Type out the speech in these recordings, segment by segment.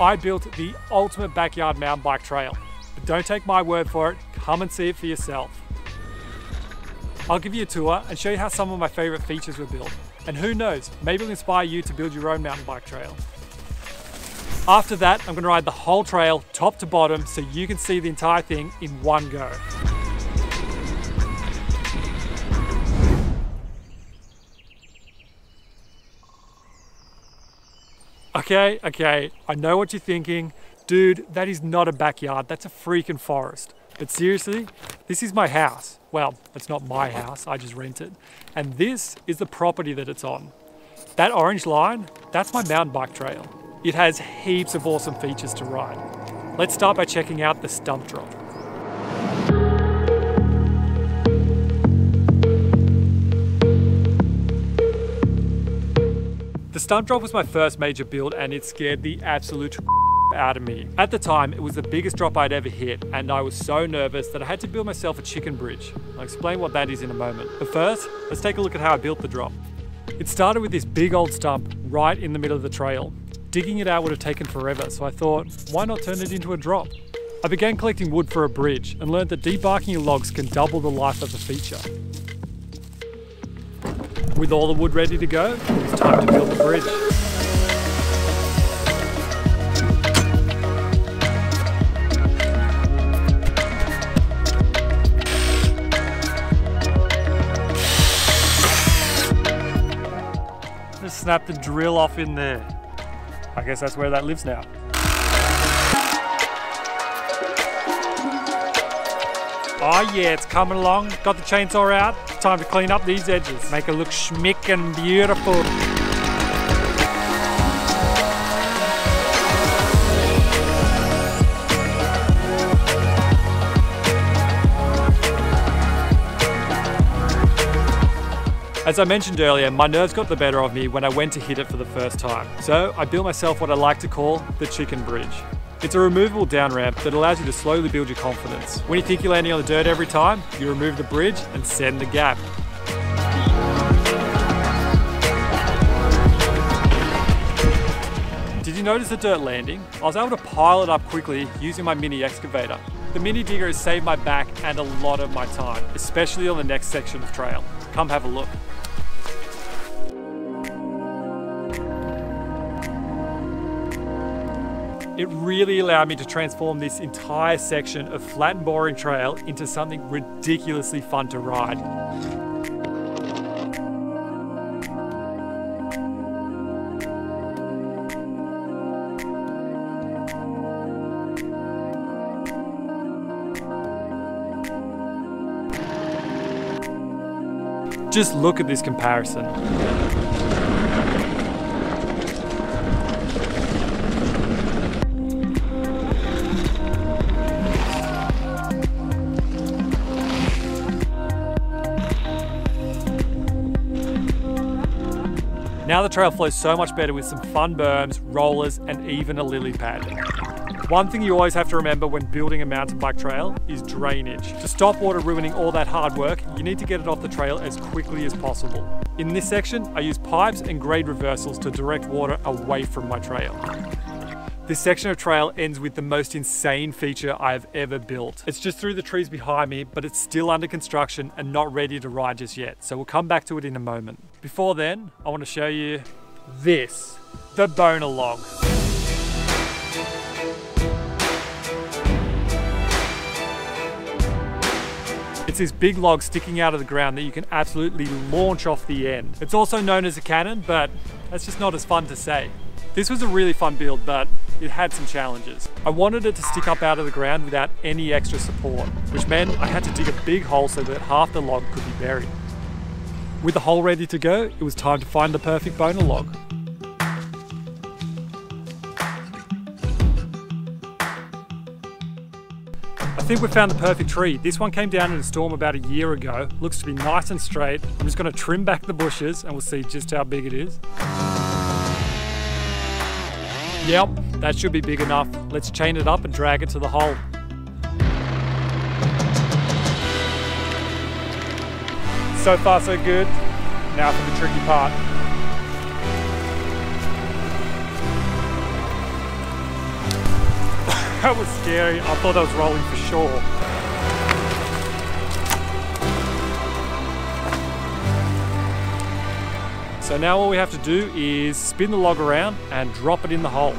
I built the ultimate backyard mountain bike trail. But don't take my word for it, come and see it for yourself. I'll give you a tour and show you how some of my favorite features were built. And who knows, maybe it'll inspire you to build your own mountain bike trail. After that, I'm going to ride the whole trail top to bottom so you can see the entire thing in one go. Okay, I know what you're thinking. Dude, that is not a backyard, that's a freaking forest. But seriously, this is my house. Well, it's not my house, I just rent it. And this is the property that it's on. That orange line, that's my mountain bike trail. It has heaps of awesome features to ride. Let's start by checking out the stump drop. The stump drop was my first major build and it scared the absolute out of me. At the time, it was the biggest drop I'd ever hit and I was so nervous that I had to build myself a chicken bridge. I'll explain what that is in a moment. But first, let's take a look at how I built the drop. It started with this big old stump right in the middle of the trail. Digging it out would have taken forever, so I thought, why not turn it into a drop? I began collecting wood for a bridge and learned that debarking your logs can double the life of a feature. With all the wood ready to go, it was time to build the bridge. Just snap the drill off in there. I guess that's where that lives now. Oh yeah, it's coming along. Got the chainsaw out. Time to clean up these edges. Make it look schmick and beautiful. As I mentioned earlier, my nerves got the better of me when I went to hit it for the first time. So I built myself what I like to call the chicken bridge. It's a removable down ramp that allows you to slowly build your confidence. When you think you're landing on the dirt every time, you remove the bridge and send the gap. Did you notice the dirt landing? I was able to pile it up quickly using my mini excavator. The mini digger has saved my back and a lot of my time, especially on the next section of trail. Come have a look. It really allowed me to transform this entire section of flat and boring trail into something ridiculously fun to ride. Just look at this comparison. Now the trail flows so much better with some fun berms, rollers, and even a lily pad. One thing you always have to remember when building a mountain bike trail is drainage. To stop water ruining all that hard work, you need to get it off the trail as quickly as possible. In this section, I use pipes and grade reversals to direct water away from my trail. This section of trail ends with the most insane feature I have ever built. It's just through the trees behind me, but it's still under construction and not ready to ride just yet, so we'll come back to it in a moment. Before then, I want to show you this, the boner log. It's this big log sticking out of the ground that you can absolutely launch off the end. It's also known as a cannon, but that's just not as fun to say. This was a really fun build, but it had some challenges. I wanted it to stick up out of the ground without any extra support, which meant I had to dig a big hole so that half the log could be buried. With the hole ready to go, it was time to find the perfect boner log. I think we found the perfect tree. This one came down in a storm about a year ago. Looks to be nice and straight. I'm just going to trim back the bushes and we'll see just how big it is. Yep, that should be big enough. Let's chain it up and drag it to the hole. So far so good. Now for the tricky part. That was scary. I thought I was rolling for sure. So now all we have to do is spin the log around and drop it in the hole.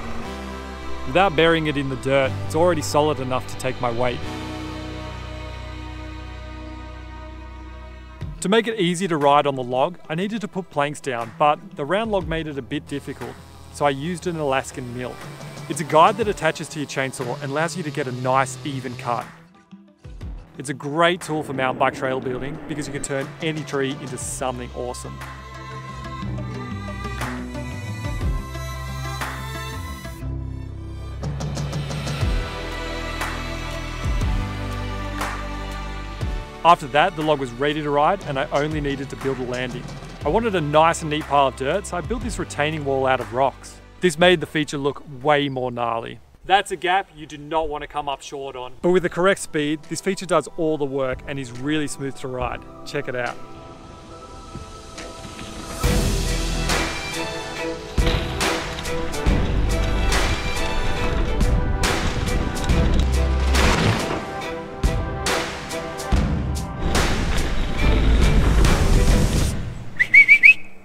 Without burying it in the dirt, it's already solid enough to take my weight. To make it easy to ride on the log, I needed to put planks down, but the round log made it a bit difficult, so I used an Alaskan mill. It's a guide that attaches to your chainsaw and allows you to get a nice even cut. It's a great tool for mountain bike trail building because you can turn any tree into something awesome. After that, the log was ready to ride and I only needed to build a landing. I wanted a nice and neat pile of dirt, so I built this retaining wall out of rocks. This made the feature look way more gnarly. That's a gap you do not want to come up short on. But with the correct speed, this feature does all the work and is really smooth to ride. Check it out.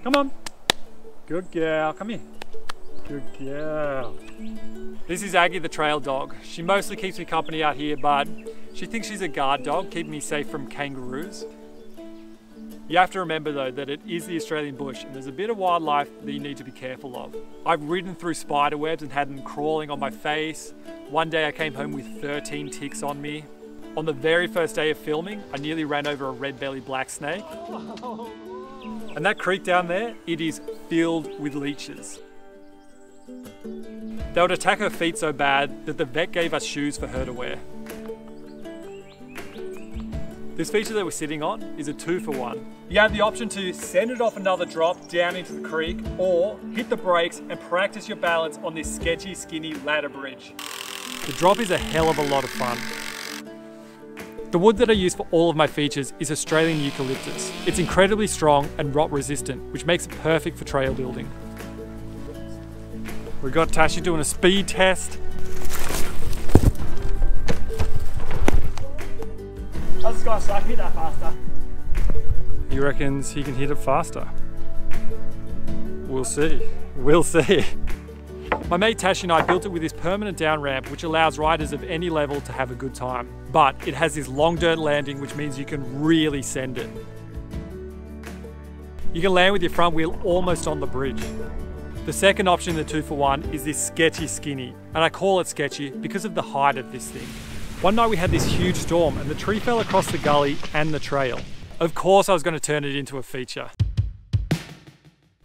Come on. Good girl, come here. Good girl. This is Aggie the trail dog. She mostly keeps me company out here, but she thinks she's a guard dog, keeping me safe from kangaroos. You have to remember though that it is the Australian bush and there's a bit of wildlife that you need to be careful of. I've ridden through spider webs and had them crawling on my face. One day I came home with 13 ticks on me. On the very first day of filming, I nearly ran over a red-bellied black snake. And that creek down there, it is filled with leeches. They would attack her feet so bad that the vet gave us shoes for her to wear. This feature that we're sitting on is a 2-for-1. You have the option to send it off another drop down into the creek or hit the brakes and practice your balance on this sketchy, skinny ladder bridge. The drop is a hell of a lot of fun. The wood that I use for all of my features is Australian eucalyptus. It's incredibly strong and rot resistant, which makes it perfect for trail building. We've got Tashi doing a speed test. I just got stuck, hit that faster. He reckons he can hit it faster. We'll see. We'll see. My mate Tash and I built it with this permanent down ramp which allows riders of any level to have a good time. But it has this long dirt landing which means you can really send it. You can land with your front wheel almost on the bridge. The second option in the 2-for-1 is this sketchy skinny, and I call it sketchy because of the height of this thing. One night we had this huge storm and the tree fell across the gully and the trail. Of course I was going to turn it into a feature.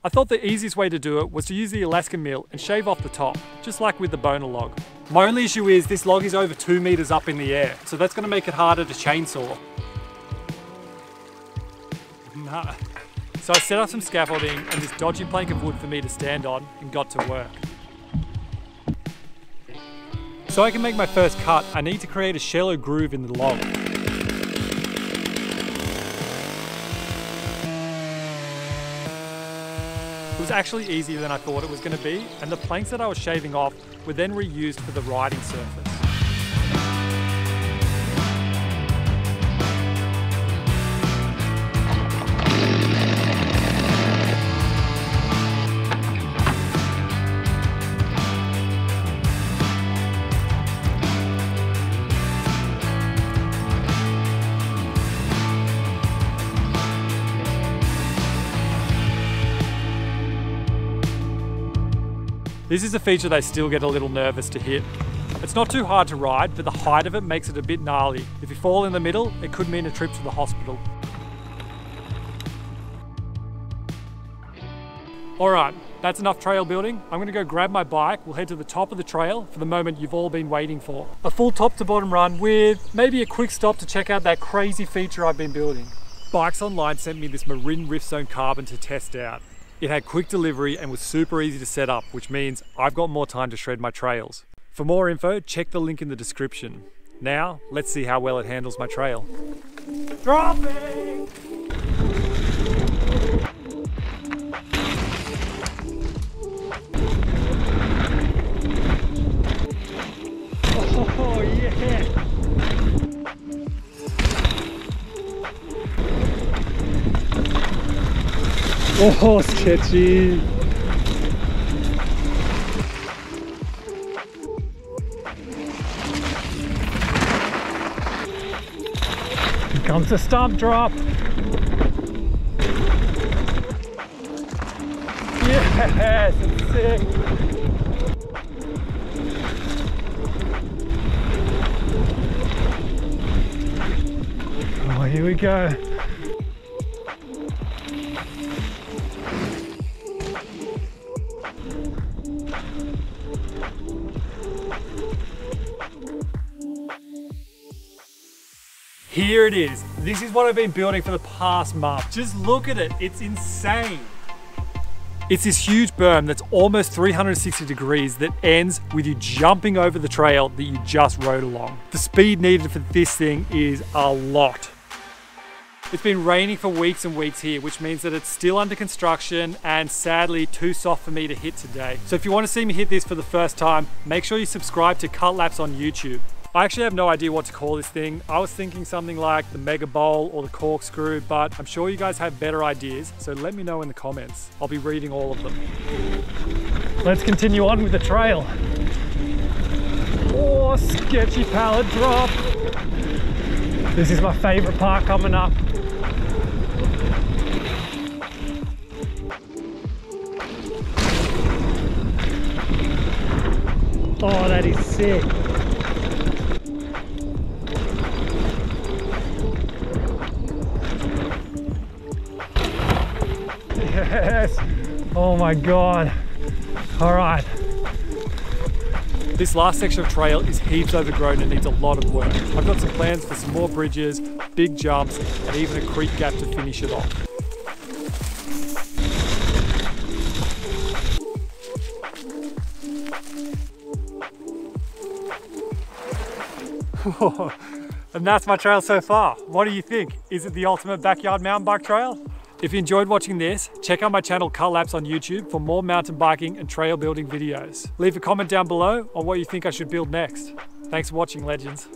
I thought the easiest way to do it was to use the Alaskan mill and shave off the top, just like with the boner log. My only issue is this log is over 2 meters up in the air, so that's going to make it harder to chainsaw. Nah. So I set up some scaffolding and this dodgy plank of wood for me to stand on and got to work. So I can make my first cut, I need to create a shallow groove in the log. It was actually easier than I thought it was going to be, and the planks that I was shaving off were then reused for the riding surface. This is a feature they still get a little nervous to hit. It's not too hard to ride, but the height of it makes it a bit gnarly. If you fall in the middle, it could mean a trip to the hospital. Alright, that's enough trail building. I'm going to go grab my bike. We'll head to the top of the trail for the moment you've all been waiting for. A full top to bottom run with maybe a quick stop to check out that crazy feature I've been building. BikesOnline sent me this Marin Rift Zone carbon to test out. It had quick delivery and was super easy to set up, which means I've got more time to shred my trails. For more info, check the link in the description. Now, let's see how well it handles my trail. Dropping! Oh, sketchy. Here comes the stump drop. Yes, it's sick. Oh, here we go. Here it is. This is what I've been building for the past month. Just look at it, it's insane. It's this huge berm that's almost 360 degrees that ends with you jumping over the trail that you just rode along. The speed needed for this thing is a lot. It's been raining for weeks and weeks here, which means that it's still under construction and sadly too soft for me to hit today. So if you want to see me hit this for the first time, make sure you subscribe to Cut Laps on YouTube. I actually have no idea what to call this thing. I was thinking something like the Mega Bowl or the Corkscrew, but I'm sure you guys have better ideas, so let me know in the comments. I'll be reading all of them. Let's continue on with the trail. Oh, sketchy pallet drop. This is my favorite part coming up. Oh, that is sick. Yes! Oh my God. All right. This last section of trail is heaps overgrown and needs a lot of work. I've got some plans for some more bridges, big jumps, and even a creek gap to finish it off. And that's my trail so far. What do you think? Is it the ultimate backyard mountain bike trail? If you enjoyed watching this, check out my channel Cut Laps on YouTube for more mountain biking and trail building videos. Leave a comment down below on what you think I should build next. Thanks for watching, legends.